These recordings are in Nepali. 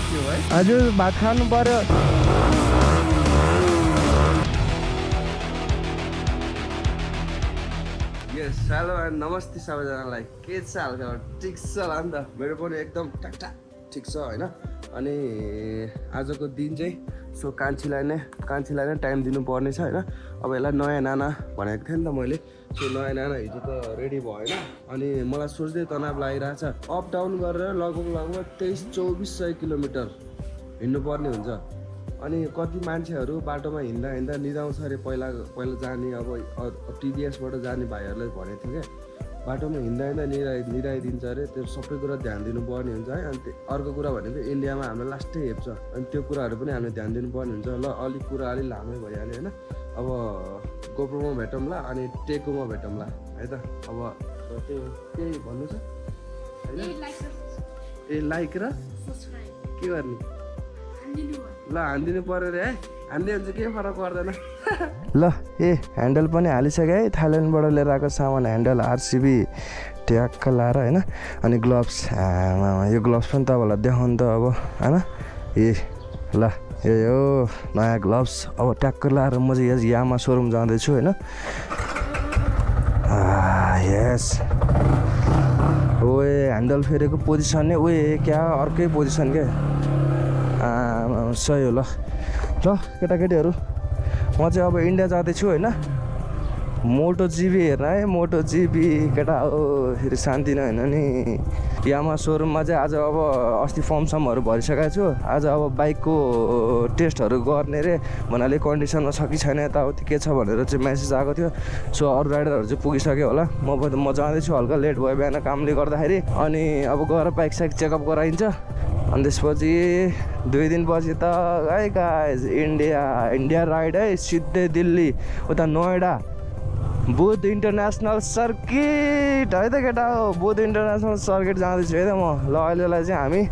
थियो है। हजुर भात खानु पर्यो। यस हेलो एन्ड नमस्ते सबैजनालाई। के छ हालखबर? ठिक छ होला नि त? मेरो पनि एकदम टाकटाक ठिक छ होइन। अनि आजको दिन चाहिँ सो कान्छीलाई नै टाइम दिनुपर्ने छ होइन। अब यसलाई नयाँ नाना भनेको थिएँ नि त मैले। सो नयाँ नाना हिजो त रेडी भएन अनि मलाई सोच्दै तनाव लागिरहेछ। अप डाउन गरेर लगभग 2300-2400 किलोमिटर हिँड्नुपर्ने हुन्छ। अनि कति मान्छेहरू बाटोमा हिँड्दा निदाउँछ अरे। पहिला जाने अब टिभीएसबाट जाने भाइहरूलाई भनेको थियो क्या, बाटोमा हिँड्दा निदाइदिन्छ अरे। त्यो सबै कुरा ध्यान दिनुपर्ने हुन्छ है। अनि अर्को कुरा भनेको इन्डियामा हाम्रो लास्टै हेप्छ, अनि त्यो कुराहरू पनि हामीले ध्यान दिनुपर्ने हुन्छ। ल अलिक कुरा अलिक लामै भइहाल्यो होइन। अब गोप्रोमा भेटौँला अनि टेकोमा भेटौँला है त। अब त्यो केही भन्नु छ होइन? ए लाइक र के गर्ने? ल हानिदिनु पऱ्यो अरे है। हान्दै हुन्छ केही फरक पर्दैन। ल ह्यान्डल पनि हालिसक्यो है। थाइल्यान्डबाट लिएर आएको सामान ह्यान्डल आरसिबी ट्याक्क लाएर होइन। अनि ग्लोभ्स, यो ग्लोभ्स पनि तपाईँलाई देखाउनु त अब होइन। ल यो नयाँ ग्लोभ्स अब ट्याक्क लाएर म चाहिँ यस यामा सोरुम जाँदैछु होइन। यस ओए ह्यान्डल फेरेको पोजिसन नै क्या अर्कै पोजिसन क्या। सही हो। ल केटाकेटीहरू म चाहिँ अब इन्डिया जाँदैछु होइन। मोटोजिपी हेर्न है। मोटोजिपी केटा हो फेरि शान्ति नै होइन नि। यामा सोरुममा चाहिँ आज अब अस्ति फर्मसमहरू भरिसकेको छु। आज अब बाइकको टेस्टहरू गर्ने रे भन्नाले कन्डिसनमा छ कि छैन यताउति के छ भनेर चाहिँ मेसेज आएको थियो। सो अरू राइडरहरू चाहिँ पुगिसक्यो होला। म जाँदैछु, हल्का लेट भयो बिहान कामले गर्दाखेरि। अनि अब गएर बाइक साइक चेकअप गराइन्छ। अनि त्यसपछि 2 दिनपछि त है गाइज इन्डिया राइड है। सिधै दिल्ली उता नोएडा बुध इन्टरनेसनल सर्किट है त केटा हो। बुध इन्टरनेसनल सर्किट जाँदैछु है त म। ल अहिलेलाई चाहिँ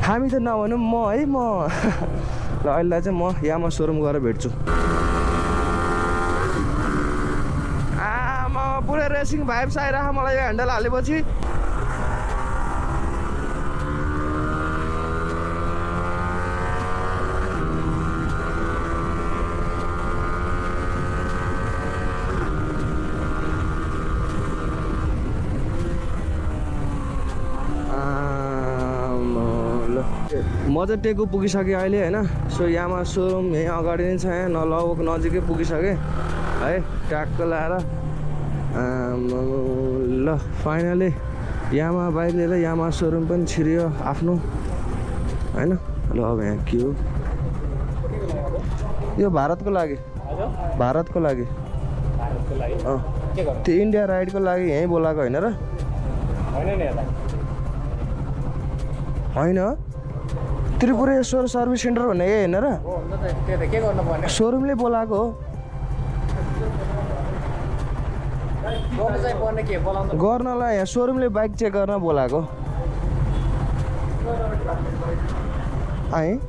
हामी त नभनौँ म है म ल अहिलेलाई चाहिँ म यामा सोरुम गएर भेट्छु। म पुरै रेसिङ भाइब्स आइरह मलाई यो ह्यान्डल हालेपछि। म चाहिँ टेकु पुगिसकेँ अहिले होइन। सो यामा सोरुम यहीँ अगाडि नै छ। यहाँ लगभग नजिकै पुगिसकेँ है ट्याक्क लाएर। ल फाइनली यामा बाइक लिएर यामा सोरुम पनि छिरियो आफ्नो होइन। ल अब यहाँ के हो यो? भारतको लागि त्यो इन्डिया राइडको लागि यहीँ बोलाएको होइन र? होइन त्रिपुरेश्वर सर्भिस सेन्टर भन्ने यही होइन र? सोरुमले बोलाएको हो। गर्नलाई यहाँ सोरुमले बाइक चेक गर्न बोलाएको है।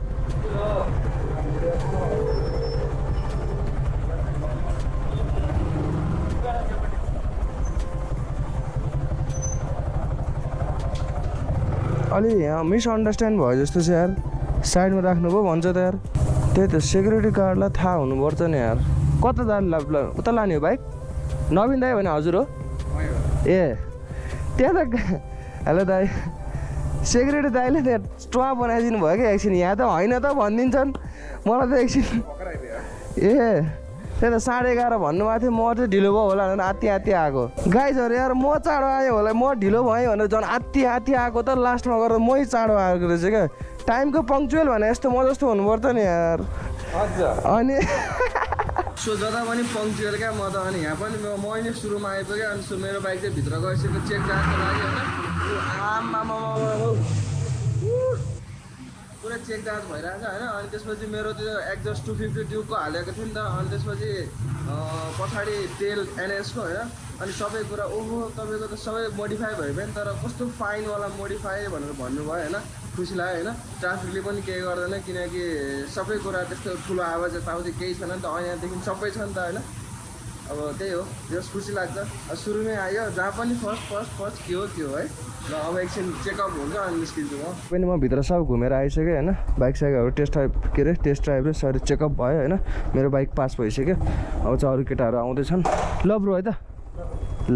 अलि यहाँ मिसअन्डरस्ट्यान्ड भयो जस्तो छ यार। साइडमा राख्नुभयो भन्छ त यार। त्यही त सेक्युरिटी गार्डलाई थाहा हुनुपर्छ नि यार। कता जाने उता लाने हो बाइक? नवीन दाई भने हजुर हो? ए त्यहाँ त हेलो दाई सेक्युरिटी दाईले त्यहाँ टुवा बनाइदिनु भयो क्या एकछिन। यहाँ त होइन त भनिदिन्छन् मलाई त एकछिन। ए त्यही त 11:30 भन्नुभएको थियो। म चाहिँ ढिलो भयो होला भनेर आत्ती आएको। गाइजहरू यार म चाँडो आएँ होला, म ढिलो भएँ भनेर झन् आत्ती आएको त लास्टमा गएर मै चाँडो आएको रहेछ क्या। टाइमको पङ्क्चुअल भने यस्तो म जस्तो हुनुपर्छ नि यार। अनि सो जता पनि पङ्क्चुअल क्या म त। अनि यहाँ पनि म नै सुरुमा आइपुगेँ। अनि सो मेरो बाइक चाहिँ भित्र गइसकेको चेक जाँचको लागि होइन। पुरै चेक जाँच भइरहेछ होइन। अनि त्यसपछि मेरो त्यो एक्जस्ट 250 ट्युबको हालेको थियो नि त। अनि त्यसपछि पछाडि तेल एनएसको होइन। अनि सबै कुरा ओहो तपाईँको त सबै मोडिफाई भयो भने तर कस्तो फाइनवाला मोडिफाई भनेर भन्नुभयो होइन। खुसी लाग्यो होइन। ट्राफिकले पनि केही गर्दैन किनकि सबै कुरा त्यस्तो ठुलो आवाज यताउति केही छैन नि त। यहाँदेखि सबै छ नि त होइन। अब त्यही हो जस खुसी लाग्छ सुरुमै आयो जहाँ पनि फर्स्ट के हो त्यो है ल अब एकछिन चेकअप हुन्छ अनि निस्किन्छु पनि म भित्र सब घुमेर आइसकेँ होइन बाइक साइकहरू टेस्ट ड्राइभ र सरी चेकअप भयो होइन मेरो बाइक पास भइसक्यो अब चाहिँ अरू केटाहरू आउँदैछन् ल ब्रो है त ल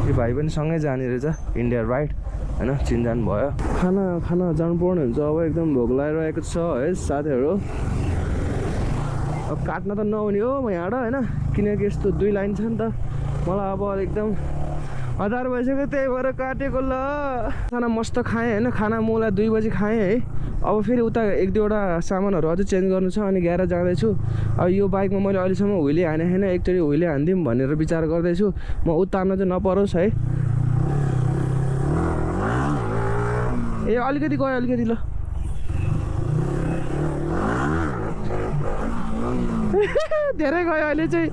यो भाइ पनि सँगै जाने रहेछ इन्डिया राइड होइन चिनजान भयो खाना जानुपर्ने हुन्छ अब एकदम भोक लागिरहेको छ है साथीहरू अब काट्न त नहुने हो म यहाँबाट होइन किनकि यस्तो 2 लाइन छ नि त मलाई अब एकदम हतार भइसक्यो त्यही भएर काटेको ल खाना मस्त खाएँ होइन खाना मलाई 2 बजी खाएँ है अब फेरि उता 1-2वटा सामानहरू अझै चेन्ज गर्नु छ अनि ग्यारेज जाँदैछु अब यो बाइकमा मैले अहिलेसम्म हुइले हाने छैन एकचोटि हुइले हानिदिउँ भनेर विचार गर्दैछु म उतार्न चाहिँ नपरोस् है ए अलिकति गयो अलिकति ल धेरै गयो अहिले चाहिँ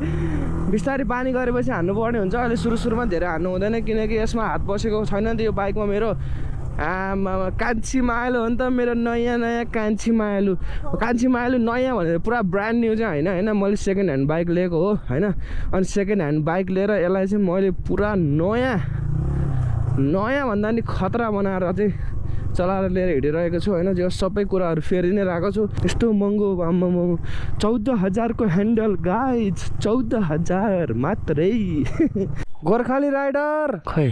बिस्तारै पानी गरेपछि हान्नु पर्ने हुन्छ अहिले सुरुमा धेरै हान्नु हुँदैन किनकि यसमा हात बसेको छैन नि त यो बाइकमा मेरो आमा कान्छी मायालु हो नि त मेरो नयाँ कान्छी मायालु नयाँ भनेर पुरा ब्रान्ड न्यू चाहिँ होइन मैले सेकेन्ड ह्यान्ड बाइक लिएको हो होइन अनि सेकेन्ड ह्यान्ड बाइक लिएर यसलाई चाहिँ मैले पुरा नयाँ भन्दा नि खतरा बनाएर चाहिँ चलाएर लिएर हिँडिरहेको छु होइन जो सबै कुराहरू फेरि नै रहेको छु यस्तो महँगो आम्मामा 14,000 को ह्यान्डल गाइज 14,000 मात्रै गोर्खाली राइडर खै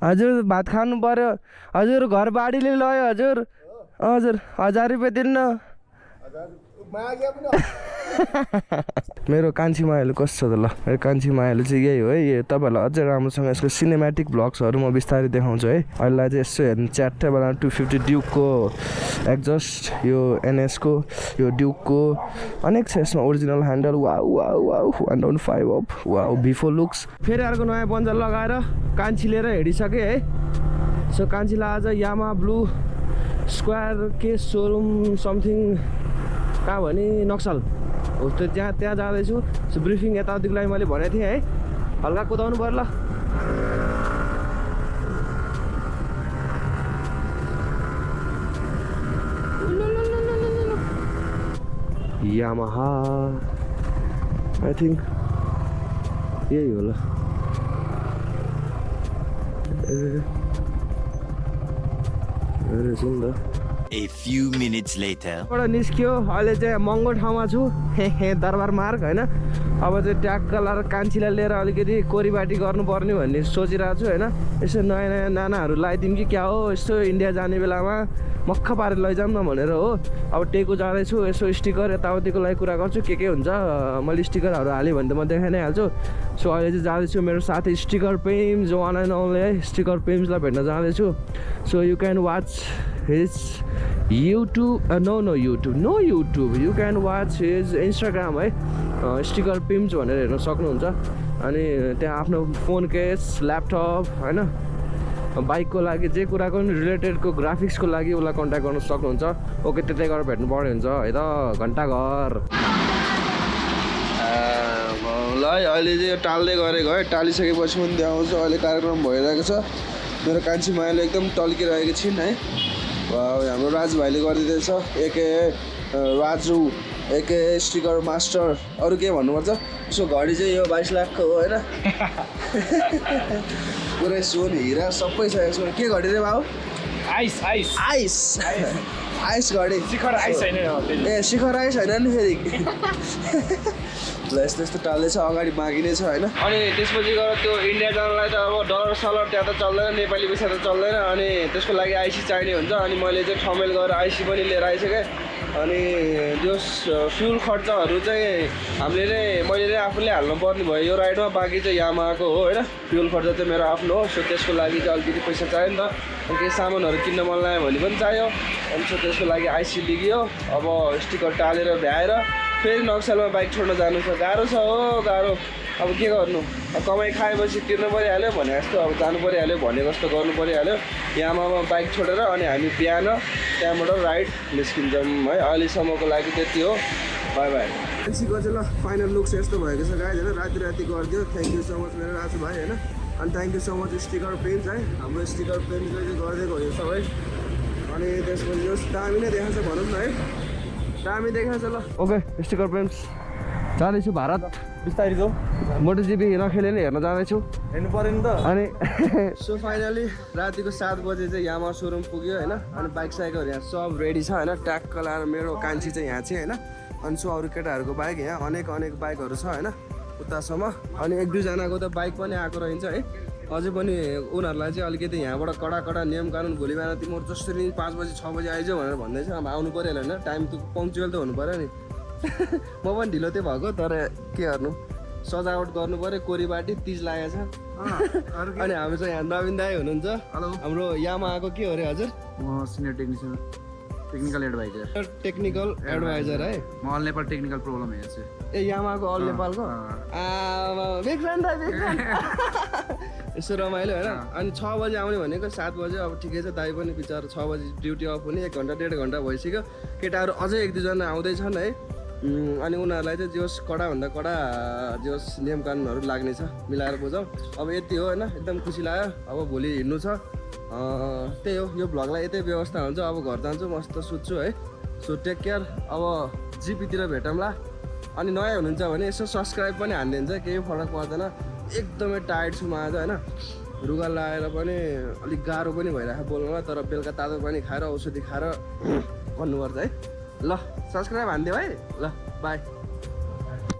हजुर भात खानु पर्यो हजुर घर बाडीले लयो हजुर 1000 रुपियाँ दिन्न मेरो कान्छी मायालु कस्तो छ त ल मेरो कान्छी मायालु चाहिँ यही हो है यो तपाईँहरूलाई अझै राम्रोसँग यसको सिनेमेटिक भ्लग्सहरू म बिस्तारै देखाउँछु है अहिले चाहिँ यसो हेर्नु च्याट्टैबाट 250 ड्युकको एक्जस्ट यो एनएसको यो ड्युकको अनेक छ यसमा original handle wow 1.5 up wow before looks फेरि अर्को नयाँ पन्चर लगाएर कान्छी लिएर हिँडिसकेँ है सो कान्छीलाई आज यामा ब्लू स्क्वायर के सोरुम समथिङ कहाँ भने नक्सल हो त्यो त्यहाँ जाँदैछु सो ब्रिफिङ यताउतिको लागि मैले भनेको थिएँ है हल्का कुदाउनु पर्यो ल यामाहा आई थिङ्क यही हो ल A few minutes later. निस्क्यो अहिले चाहिँ महँगो ठाउँमा छु दरबार मार्ग होइन अब चाहिँ ट्याक्क लाएर कान्छीलाई लिएर अलिकति कोरीबाटी गर्नुपर्ने भन्ने सोचिरहेको छु होइन यसो नयाँ नानाहरू लगाइदिउँ कि क्या हो यस्तो इन्डिया जाने बेलामा मक्ख पारेर लैजाऊँ न भनेर हो अब टेकु जाँदैछु यसो स्टिकर यताउतिको लागि कुरा गर्छु के हुन्छ मैले स्टिकरहरू हालेँ भने त म देखाइ नै हाल्छु सो अहिले चाहिँ जाँदैछु मेरो साथी स्टिकर पेम्स वान एन्ड ओन्ली है स्टिकर पेम्सलाई भेट्न जाँदैछु so you can watch his YouTube no YouTube you can watch his Instagram है स्टिकर पिम्स भनेर हेर्न सक्नुहुन्छ अनि त्यहाँ आफ्नो फोन केस ल्यापटप होइन बाइकको लागि जे कुराको पनि रिलेटेडको ग्राफिक्सको लागि उसलाई कन्ट्याक्ट गर्न सक्नुहुन्छ ओके त्यतै गएर भेट्नु पर्ने हुन्छ है त घन्टाघर ल अहिले चाहिँ यो टाल्दै गरेको है टालिसकेपछि पनि देखाउँछु अहिले कार्यक्रम भइरहेको छ मेरो कान्छी मायाले एकदम टल्किरहेको छिन् है हाम्रो राज भाइले गरिदिँदैछ एके राजु एके स्टिकर मास्टर अरू के भन्नुपर्छ उसको घडी चाहिँ यो 22 लाखको हो होइन पुरै सोन हिरा सबै छ यसमा के घडी रे बाबु आइस घडी शिखर आइस होइन ए शिखर आइस होइन नि फेरि ल यस्तो टाल्दैछ अगाडि मागिने छ होइन अनि त्यसपछि गएर त्यो इन्डिया जानलाई त अब डलर सलर त्यहाँ त चल्दैन नेपाली पैसा त चल्दैन अनि त्यसको लागि आइसी चाहिने हुन्छ अनि मैले चाहिँ ठमेल गरेर आइसी पनि लिएर आइसकेँ अनि त्यो फ्युल खर्चहरू चाहिँ मैले नै आफूले हाल्नुपर्ने भयो यो राइडमा बाँकी चाहिँ यामाको हो होइन फ्युल खर्च चाहिँ मेरो आफ्नो हो सो त्यसको लागि चाहिँ अलिकति पैसा चाहियो नि त अनि केही सामानहरू किन्न मन लाग्यो भने पनि चाहियो अनि सो त्यसको लागि आइसी लिगियो अब स्टिकर टालेर भ्याएर फेरि नक्सलमा बाइक छोड्न जानु छ गाह्रो गाह्रो अब के गर्नु कमाइ खाएपछि तिर्नु परिहाल्यो भने जस्तो अब जानु परिहाल्यो भने जस्तो गर्नु परिहाल्यो यामामा बाइक छोडेर अनि हामी बिहान त्यहाँबाट राइड निस्किन्छौँ है अहिलेसम्मको लागि त्यति हो बाई बाई मान्छेको चाहिँ ल फाइनल लुक्स यस्तो भएको छ गाइज होइन राति गरिदियो थ्याङ्क यू सो मच मेरो राजु भाइ होइन अनि thank you so much sticker पेन्स है हाम्रो स्टिकर पेन्सले चाहिँ गरिदिएको यो सबै अनि त्यसपछि यो दामी नै देखाएको छ भनौँ न है दामी देखाएको छ ल ओके स्टिकर पेन्स जाँदैछु भारत बिस्तारै जाऊ मोटोजिपी नखेलेर हेर्न जाँदैछु हेर्नु पऱ्यो नि त अनि सो फाइनली रातिको 7 बजे चाहिँ यामा सोरुम पुग्यो होइन अनि बाइक साइकलहरू यहाँ सब रेडी छ होइन ट्याक्क लाएर मेरो कान्छी चाहिँ यहाँ चाहिँ होइन अनि सो अरू केटाहरूको बाइक यहाँ अनेक बाइकहरू छ होइन उतासम्म अनि 1-2जनाको त बाइक पनि आएको रहन्छ है अझै पनि उनीहरूलाई चाहिँ अलिकति यहाँबाट कडा नियम कानुन भोलि बिहान तिमीहरू जसरी 5 बजी 6 बजी आइज भनेर भन्दैछ अब आउनु पऱ्यो होइन टाइम त पङ्क्चुअल त हुनु पऱ्यो नि म पनि ढिलो चाहिँ भएको तर के गर्नु सजावट गर्नु पऱ्यो कोरीबाटी 30 लागेको छ अनि हामी चाहिँ यहाँ नवीन दाई हुनुहुन्छ हाम्रो यामाहाको के हो अरे हजुर म सिनियर टेक्निकल एडभाइजर है म अल नेपाल टेक्निकल प्रब्लम हेर्छु ए यामाहाको अल नेपालको बिग फ्यान दाई बिग फ्यान यसो रमाइलो होइन अनि 6 बजी आउने भनेको 7 बजे अब ठिकै छ दाई पनि बिचारा 6 बजी ड्युटी अफ हुने 1 घन्टा 1.5 घन्टा भइसक्यो केटाहरू अझै 1-2जना आउँदैछन् है अनि उनीहरूलाई चाहिँ जोस् कडाभन्दा कडा जोस् नियम कानुनहरू लाग्ने छ मिलाएर बुझौँ अब यति हो होइन एकदम खुसी लाग्यो अब भोलि हिँड्नु छ त्यही हो यो भ्लगलाई यतै व्यवस्था हुन्छ अब घर जान्छु मस्त सुत्छु है सो टेक केयर अब जिपीतिर भेटौँला अनि नयाँ हुनुहुन्छ भने यसो सब्सक्राइब पनि हानिदिन्छ केही फरक पर्दैन एकदमै टायर्ड छु म आज होइन रुगा लगाएर पनि अलिक गाह्रो पनि भइरहेको बोल्नुलाई तर बेलुका तातो पानी खाएर औषधि खाएर भन्नुपर्छ है ल सब्सक्राइब हानिदियो है ल बाई